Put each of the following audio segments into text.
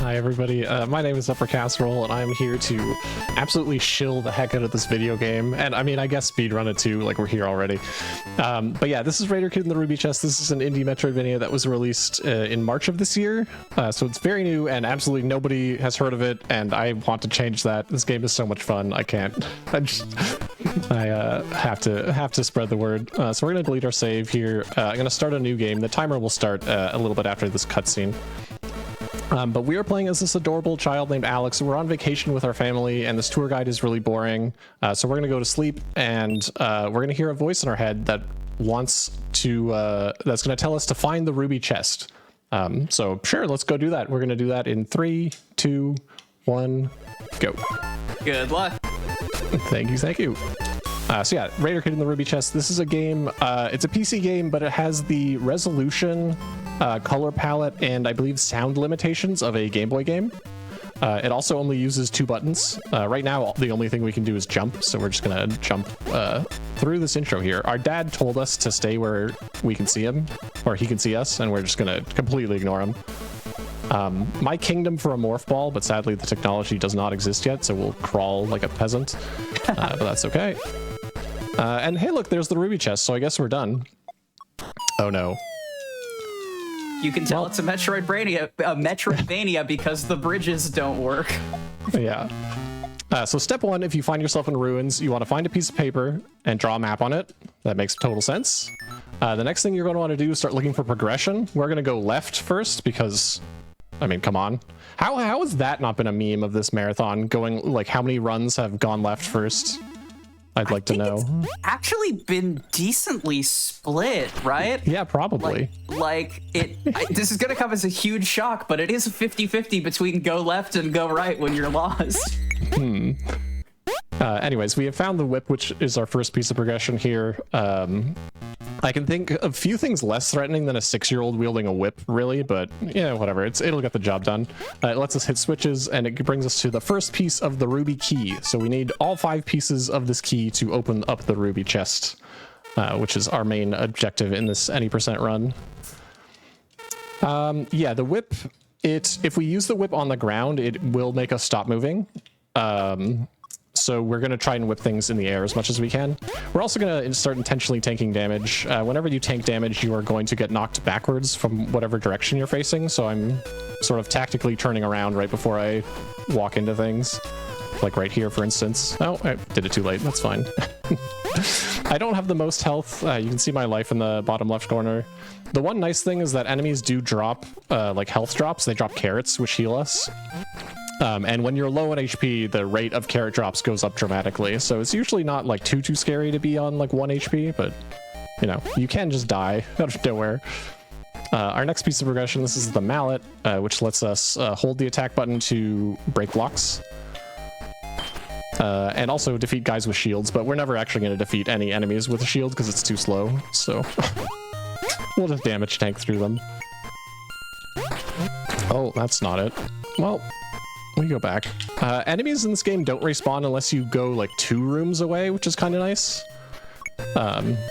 Hi everybody, my name is Upper Casserole and I'm here to absolutely shill the heck out of this video game, and I mean I guess speedrun it too, like we're here already. But yeah, this is Raider Kid in the Ruby Chest. This is an indie metroidvania that was released in March of this year, so it's very new and absolutely nobody has heard of it, and I want to change that. This game is so much fun, I can't. I have to spread the word. So we're gonna delete our save here. I'm gonna start a new game. The timer will start a little bit after this cutscene. But we are playing as this adorable child named Alex. We're on vacation with our family, and this tour guide is really boring. So we're gonna go to sleep, and we're gonna hear a voice in our head that wants to, that's gonna tell us to find the ruby chest. So sure, let's go do that. We're gonna do that in 3, 2, 1, go. Good luck. Thank you, thank you. So yeah, Raider Kid in the Ruby Chest. This is a game, it's a PC game, but it has the resolution, color palette, and I believe sound limitations of a Game Boy game. It also only uses 2 buttons. Right now, the only thing we can do is jump, so we're just gonna jump through this intro here. Our dad told us to stay where we can see him, or he can see us, and we're just gonna completely ignore him. My kingdom for a morph ball, but sadly the technology does not exist yet, so we'll crawl like a peasant, but that's okay. And hey, look, there's the ruby chest, so I guess we're done. Oh no. You can tell it's a Metroidvania because the bridges don't work. Yeah. So step 1, if you find yourself in ruins, you want to find a piece of paper and draw a map on it. That makes total sense. The next thing you're going to want to do is start looking for progression. We're going to go left first because, I mean, come on. How has that not been a meme of this marathon? Going, like, how many runs have gone left first? I'd like to know. It's actually been decently split, right? Yeah, probably. This is gonna come as a huge shock, but it is a 50-50 between go left and go right when you're lost. Anyways, we have found the whip, which is our first piece of progression here. I can think of a few things less threatening than a 6-year-old wielding a whip, really, but yeah, whatever. It'll get the job done. It lets us hit switches, and it brings us to the first piece of the ruby key. So we need all 5 pieces of this key to open up the ruby chest, which is our main objective in this any % run. Yeah, the whip, if we use the whip on the ground, it will make us stop moving. So we're going to try and whip things in the air as much as we can. We're also going to start intentionally tanking damage. Whenever you tank damage, you are going to get knocked backwards from whatever direction you're facing. So I'm sort of tactically turning around right before I walk into things. Like right here, for instance. Oh, I did it too late. That's fine. I don't have the most health. You can see my life in the bottom left corner. The one nice thing is that enemies do drop like health drops. They drop carrots, which heal us. And when you're low on HP, the rate of carrot drops goes up dramatically. So it's usually not like too scary to be on like 1 HP, but you know, you can just die out of nowhere. Our next piece of progression, this is the mallet, which lets us hold the attack button to break blocks. And also defeat guys with shields, but we're never actually going to defeat any enemies with a shield because it's too slow. So we'll just damage tank through them. Oh, that's not it. Well, we go back. Enemies in this game don't respawn unless you go like 2 rooms away, which is kind of nice.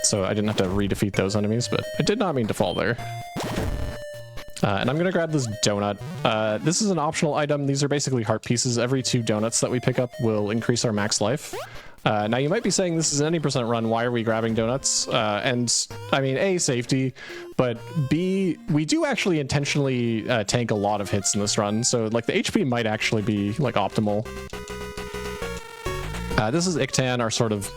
So I didn't have to re-defeat those enemies, but I did not mean to fall there. And I'm gonna grab this donut. This is an optional item. These are basically heart pieces. Every 2 donuts that we pick up will increase our max life. Now you might be saying this is an any % run, why are we grabbing donuts? And I mean, A, safety, but B, we do actually intentionally tank a lot of hits in this run, so like the HP might actually be like optimal. This is Iktan, our sort of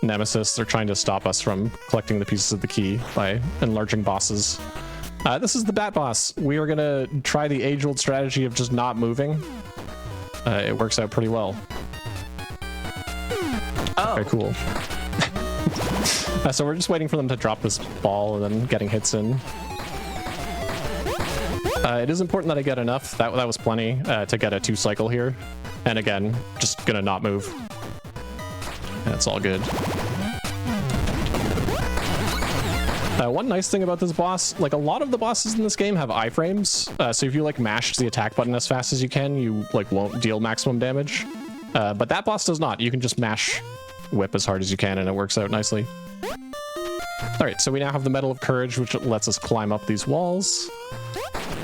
nemesis. They're trying to stop us from collecting the pieces of the key by enlarging bosses. This is the Bat Boss. We are gonna try the age-old strategy of just not moving. It works out pretty well. Oh. Very cool. So we're just waiting for them to drop this ball and then getting hits in. It is important that I get enough. That was plenty to get a 2 cycle here. And again, just gonna not move. That's all good. One nice thing about this boss, like a lot of the bosses in this game have iframes. So if you like mash the attack button as fast as you can, you like won't deal maximum damage. But that boss does not. You can just mash whip as hard as you can and it works out nicely. All right, so we now have the Medal of Courage, which lets us climb up these walls.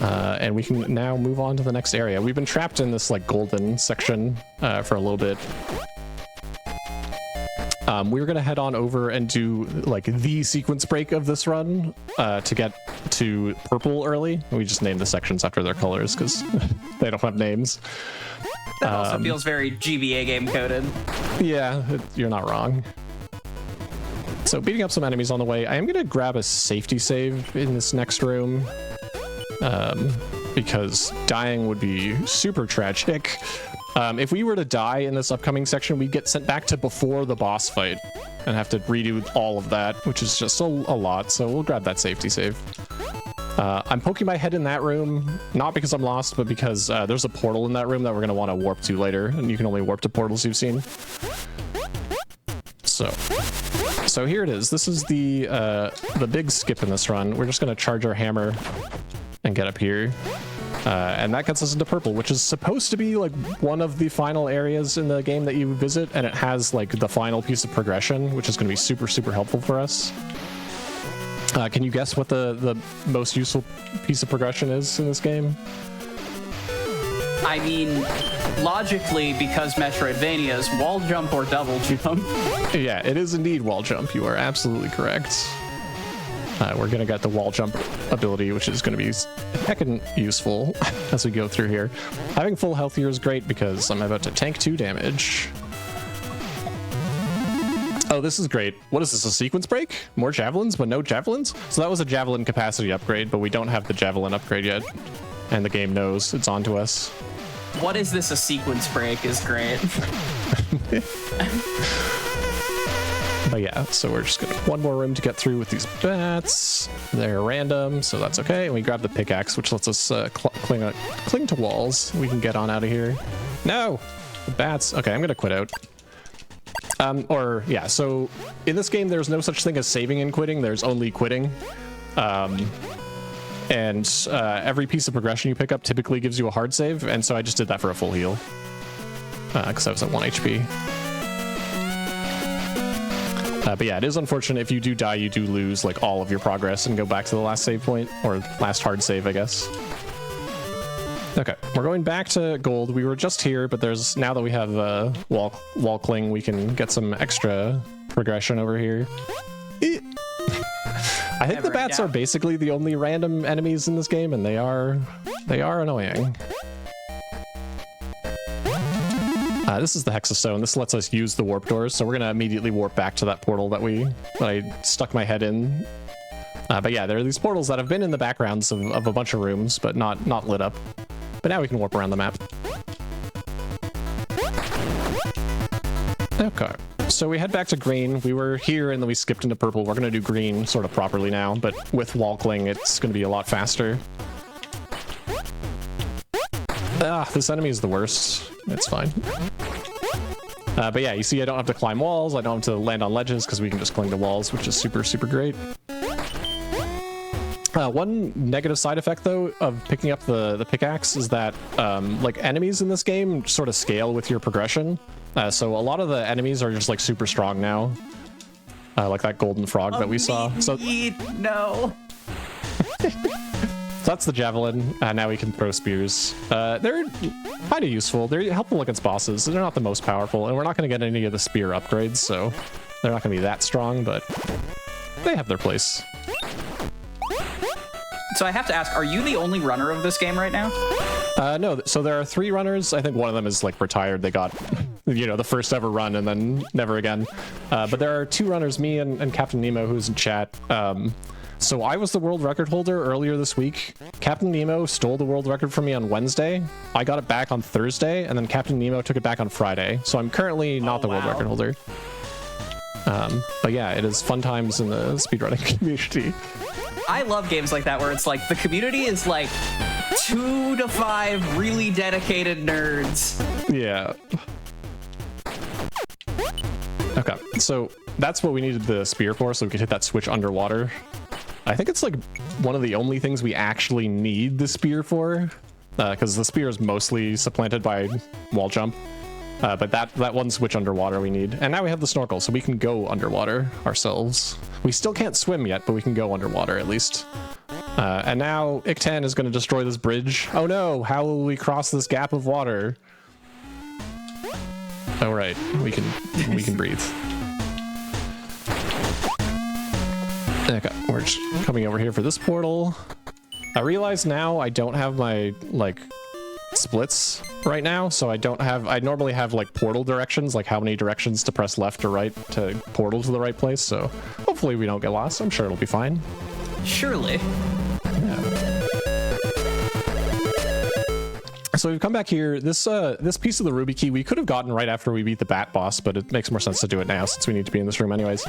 And we can now move on to the next area. We've been trapped in this like golden section for a little bit. We were gonna head on over and do like the sequence break of this run to get to purple early. We just named the sections after their colors because they don't have names. That also feels very GBA game coded. Yeah, you're not wrong. So beating up some enemies on the way. I am gonna grab a safety save in this next room because dying would be super tragic. If we were to die in this upcoming section, we'd get sent back to before the boss fight and have to redo all of that, which is just a lot. So we'll grab that safety save. I'm poking my head in that room, not because I'm lost, but because there's a portal in that room that we're going to want to warp to later, and you can only warp to portals you've seen. So here it is. This is the big skip in this run. We're just going to charge our hammer and get up here. And that gets us into purple, which is supposed to be like one of the final areas in the game that you visit, and it has like the final piece of progression, which is going to be super, super helpful for us. Can you guess what the most useful piece of progression is in this game? I mean, logically, because metroidvanias, wall jump or double jump. Yeah, it is indeed wall jump. You are absolutely correct. We're going to get the wall jump ability, which is going to be heckin' useful as we go through here. Having full health here is great because I'm about to tank 2 damage. Oh, this is great. What is this, a sequence break? More javelins, but no javelins? So that was a javelin capacity upgrade, but we don't have the javelin upgrade yet. And the game knows it's onto us. What is this, a sequence break is great. But yeah, so we're just gonna one more room to get through with these bats. They're random, so that's okay. And we grab the pickaxe, which lets us cling to walls. We can get on out of here. No, the bats. Okay, I'm gonna quit out. Yeah, so in this game, there's no such thing as saving and quitting. There's only quitting. Every piece of progression you pick up typically gives you a hard save, and so I just did that for a full heal because I was at 1 HP. But yeah, it is unfortunate if you do die, you do lose like all of your progress and go back to the last save point, or last hard save, I guess. Okay, we're going back to gold. We were just here, but there's now that we have wall cling, we can get some extra progression over here. I think the bats are basically the only random enemies in this game, and they are annoying. This is the hexastone. This lets us use the warp doors, so we're gonna immediately warp back to that portal that I stuck my head in. But yeah, there are these portals that have been in the backgrounds of a bunch of rooms, but not lit up. But now we can warp around the map. Okay, so we head back to green. We were here and then we skipped into purple. We're gonna do green sort of properly now, but with wall cling, it's gonna be a lot faster. This enemy is the worst. It's fine. But yeah, you see I don't have to climb walls. I don't have to land on ledges because we can just cling to walls, which is super, super great. One negative side effect, though, of picking up the pickaxe is that like enemies in this game sort of scale with your progression. So a lot of the enemies are just like super strong now. Like that golden frog that we saw. So no. So that's the javelin. Now we can throw spears. They're kind of useful. They're helpful against bosses. They're not the most powerful, and we're not going to get any of the spear upgrades, so they're not going to be that strong, but they have their place. So I have to ask, are you the only runner of this game right now? No, so there are 3 runners. I think one of them is like retired. They got, the first ever run and then never again. But there are 2 runners, me and Captain Nemo, who's in chat. So I was the world record holder earlier this week. Captain Nemo stole the world record from me on Wednesday. I got it back on Thursday, and then Captain Nemo took it back on Friday. So I'm currently not the world record holder. But yeah, it is fun times in the speedrunning community. I love games like that where it's like the community is like 2 to 5 really dedicated nerds. Yeah. Okay, so that's what we needed the spear for, so we could hit that switch underwater. I think it's like one of the only things we actually need the spear for, because the spear is mostly supplanted by wall jump. But that one switch underwater we need. And now we have the snorkel, so we can go underwater ourselves. We still can't swim yet, but we can go underwater at least. And now Ictan is going to destroy this bridge. Oh no, how will we cross this gap of water? Oh right, we can breathe. Okay, we're just coming over here for this portal. I realize now I don't have my like splits right now, so I normally have like portal directions, like how many directions to press left or right to portal to the right place, so hopefully we don't get lost. I'm sure it'll be fine. Surely. Yeah. So we've come back here. This piece of the Ruby key we could have gotten right after we beat the Bat boss, but it makes more sense to do it now since we need to be in this room anyways.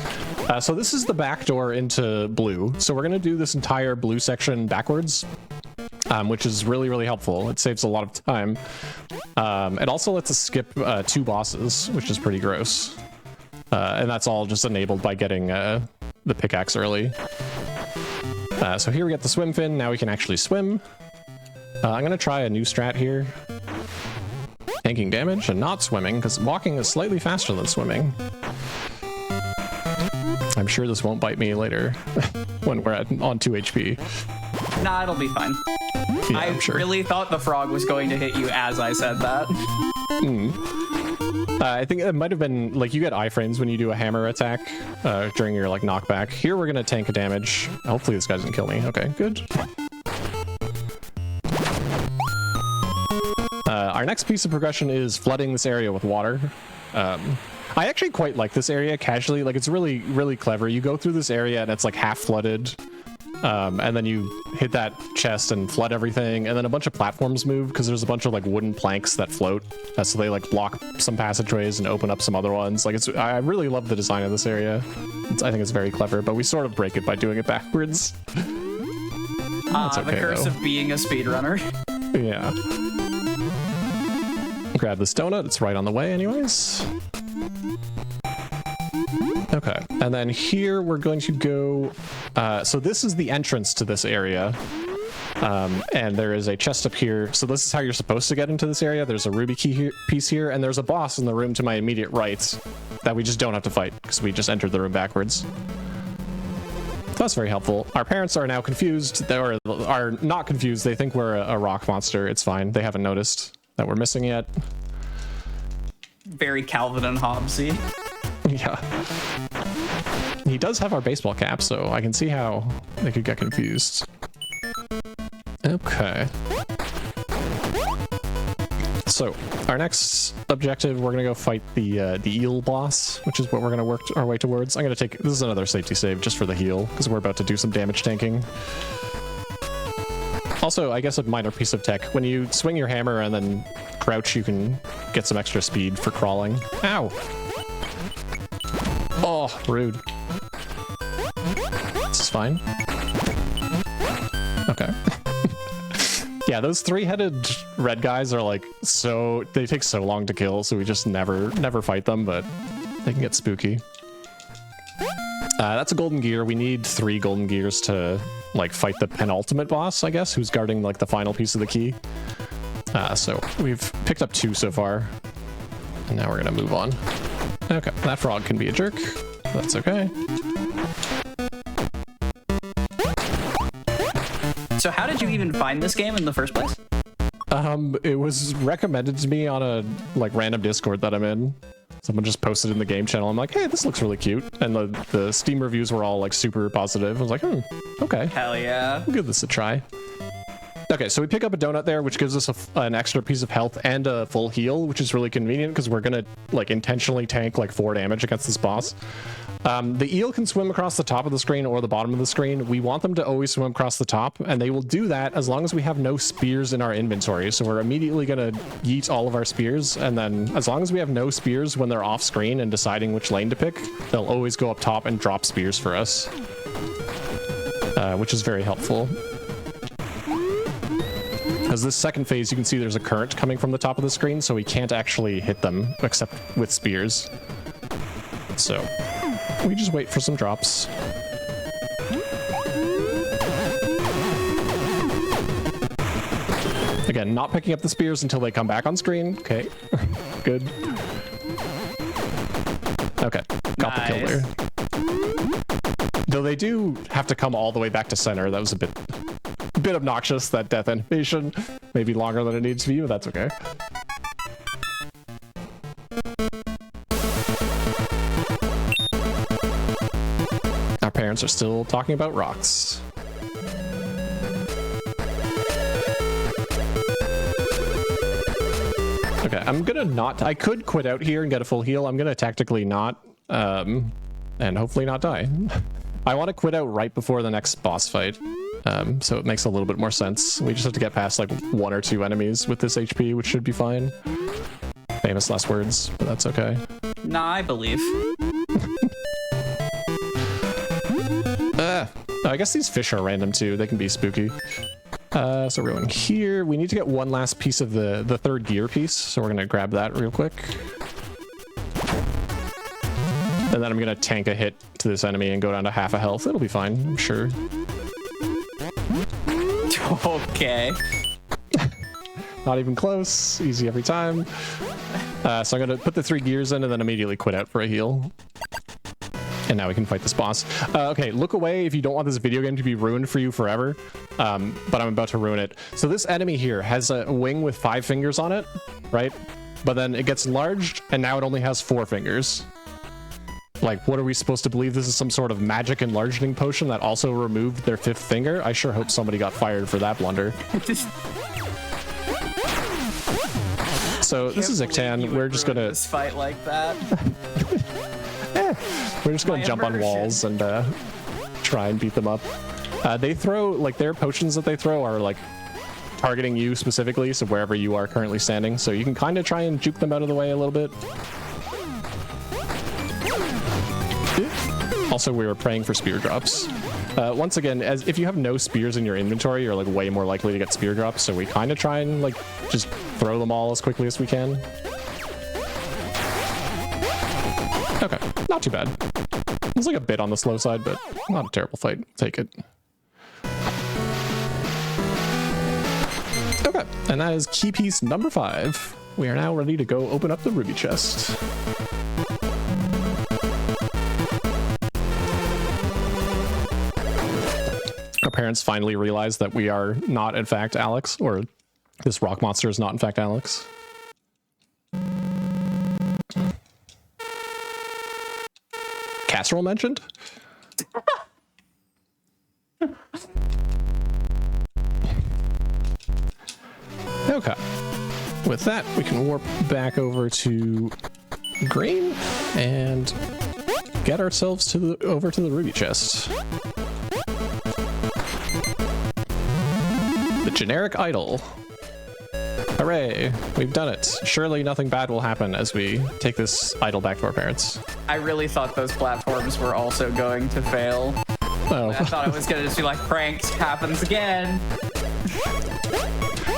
So this is the back door into blue. So we're going to do this entire blue section backwards, which is really, really helpful. It saves a lot of time. It also lets us skip 2 bosses, which is pretty gross. And that's all just enabled by getting the pickaxe early. So here we get the swim fin. Now we can actually swim. I'm going to try a new strat here. Tanking damage and not swimming, because walking is slightly faster than swimming. I'm sure this won't bite me later when we're on 2 HP. Nah, it'll be fine. Yeah, I sure. really thought the frog was going to hit you as I said that. I think it might have been, like, you get iframes when you do a hammer attack during your, like, knockback. Here we're going to tank a damage. Hopefully this guy doesn't kill me. Okay, good. Our next piece of progression is flooding this area with water. I actually quite like this area casually. Like, it's really, really clever. You go through this area and it's like half flooded. And then you hit that chest and flood everything. And then a bunch of platforms move because there's a bunch of like wooden planks that float. So they like block some passageways and open up some other ones. Like, I really love the design of this area. I think it's very clever, but we sort of break it by doing it backwards. That's okay, the curse of being a speedrunner. Yeah. Grab this donut, it's right on the way anyways. Okay, and then here we're going to go, so this is the entrance to this area, and there is a chest up here. So this is how you're supposed to get into this area. There's a ruby key piece here, and there's a boss in the room to my immediate right that we just don't have to fight because we just entered the room backwards. That's very helpful. Our parents are now confused, or are not confused. They think we're a rock monster. It's fine. They haven't noticed that we're missing yet. Very Calvin and Hobbesy. Yeah. He does have our baseball cap, so I can see how they could get confused. Okay. So, our next objective, we're gonna go fight the eel boss, which is what we're gonna work our way towards. I'm gonna take, this is another safety save just for the heal, because we're about to do some damage tanking. Also, I guess a minor piece of tech. When you swing your hammer and then crouch, you can get some extra speed for crawling. Ow! Oh, rude. This is fine. Okay. Yeah, those 3-headed red guys are like they take so long to kill, so we just never fight them, but they can get spooky. That's a golden gear. We need 3 golden gears to like fight the penultimate boss, I guess, who's guarding like the final piece of the key. So we've picked up 2 so far, and now we're gonna move on. Okay, that frog can be a jerk. That's okay. So how did you even find this game in the first place? It was recommended to me on a like random Discord that I'm in. Someone just posted in the game channel. I'm like, hey, this looks really cute. And the Steam reviews were all like super positive. I was like, okay. Hell yeah. We'll give this a try. Okay, so we pick up a donut there, which gives us an extra piece of health and a full heal, which is really convenient because we're gonna like intentionally tank like 4 damage against this boss. The eel can swim across the top of the screen or the bottom of the screen. We want them to always swim across the top, and they will do that as long as we have no spears in our inventory. So we're immediately gonna yeet all of our spears, and then as long as we have no spears when they're off screen and deciding which lane to pick, they'll always go up top and drop spears for us, which is very helpful. As this second phase, you can see there's a current coming from the top of the screen, so we can't actually hit them except with spears. So we just wait for some drops. Again, not picking up the spears until they come back on screen. Okay, good. Okay, got the kill there. Though they do have to come all the way back to center. That was a bit bit obnoxious, that death animation. Maybe longer than it needs to be, but that's okay. Our parents are still talking about rocks. Okay, I'm gonna not... I could quit out here and get a full heal. I'm gonna tactically not, and hopefully not die. I want to quit out right before the next boss fight, so it makes a little bit more sense. We just have to get past like 1 or 2 enemies with this HP, which should be fine. Famous last words, but that's okay. Nah, I believe. I guess these fish are random too. They can be spooky. So we're going here. We need to get one last piece of the 3rd gear piece, so we're gonna grab that real quick. And then I'm gonna tank a hit to this enemy and go down to half a health. It'll be fine, I'm sure. Okay. Not even close. Easy every time. So I'm gonna put the 3 gears in and then immediately quit out for a heal. And now we can fight this boss. Okay, look away if you don't want this video game to be ruined for you forever. But I'm about to ruin it. So this enemy here has a wing with 5 fingers on it, right? But then it gets enlarged, and now it only has 4 fingers. Like, what are we supposed to believe? This is some sort of magic enlarging potion that also removed their 5th finger? I sure hope somebody got fired for that blunder. So this is Ictan. We're just gonna this fight like that. We're just gonna jump on walls and try and beat them up. They throw, like, their potions that they throw are like targeting you specifically, so wherever you are currently standing. So you can kind of try and juke them out of the way a little bit. Also, we were praying for spear drops. Once again, as if you have no spears in your inventory, you're like way more likely to get spear drops. So we kind of try and like just throw them all as quickly as we can. Okay, not too bad. It's like a bit on the slow side, but not a terrible fight. Take it. Okay, and that is key piece number 5. We are now ready to go open up the ruby chest. Our parents finally realized that we are not, in fact, Alex, or this rock monster is not, in fact, Alex. Casserole mentioned? Okay. With that, we can warp back over to green and get ourselves to over to the ruby chest. The generic idol. Hooray, we've done it. Surely nothing bad will happen as we take this idol back to our parents. I really thought those platforms were also going to fail. Oh. I thought it was going to just be like, pranked, happens again.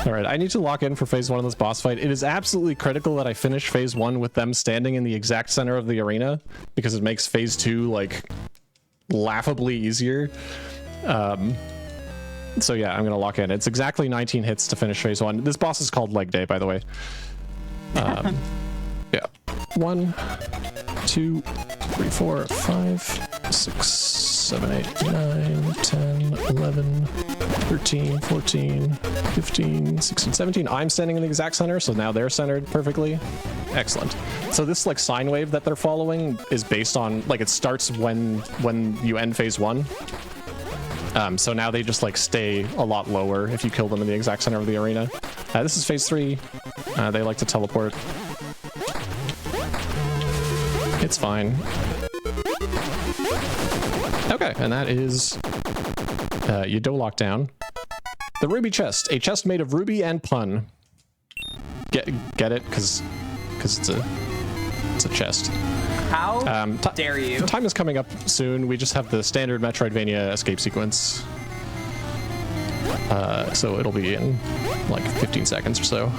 All right, I need to lock in for phase 1 of this boss fight. It is absolutely critical that I finish phase 1 with them standing in the exact center of the arena, because it makes phase 2 like laughably easier. So yeah, I'm gonna lock in. It's exactly 19 hits to finish phase 1. This boss is called Leg Day, by the way. Yeah. 1, 2, 3, 4, 5, 6, 7, 8, 9, 10, 11, 13, 14, 15, 16, 17. I'm standing in the exact center, so now they're centered perfectly. Excellent. So this like sine wave that they're following is based on, like, it starts when you end phase 1. So now they just like stay a lot lower if you kill them in the exact center of the arena. This is phase 3. They like to teleport. It's fine. Okay, and that is you do lock down. The ruby chest, a chest made of ruby and pun. Get it? Because it's a chest. How dare you? Time is coming up soon. We just have the standard Metroidvania escape sequence. So it'll be in like 15 seconds or so.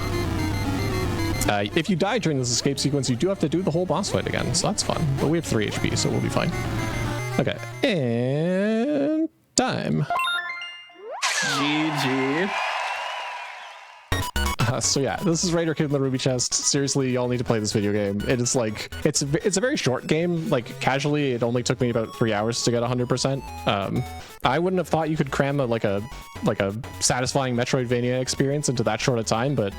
If you die during this escape sequence, you do have to do the whole boss fight again, so that's fun. But we have 3 HP, so we'll be fine. Okay, and time. GG. So yeah, this is Raider Kid in the Ruby Chest. Seriously, y'all need to play this video game. It is like, it's a very short game. Like casually, it only took me about 3 hours to get 100%. I wouldn't have thought you could cram like a satisfying Metroidvania experience into that short a time, but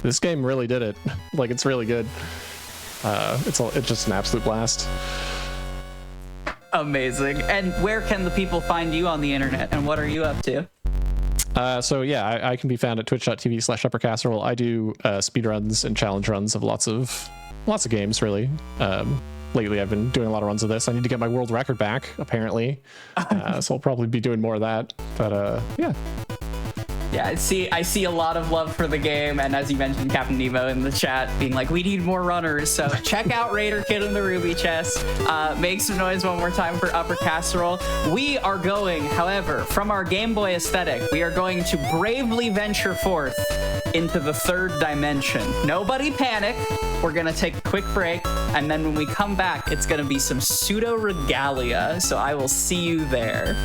this game really did it. Like, it's really good. It's just an absolute blast. Amazing. And where can the people find you on the internet, and what are you up to? So yeah, I can be found at twitch.tv/uppercasserole. I do speedruns and challenge runs of lots of games, really. Lately I've been doing a lot of runs of this. I need to get my world record back, apparently. So I'll probably be doing more of that. But yeah. Yeah, I see a lot of love for the game, and as you mentioned, Captain Nemo in the chat being like, we need more runners, so check out Raider Kid in the Ruby Chest. Make some noise one more time for Upper Casserole. We are going, however, from our Game Boy aesthetic, we are going to bravely venture forth into the third dimension. Nobody panic. We're gonna take a quick break, and then when we come back, it's gonna be some pseudo regalia, so I will see you there.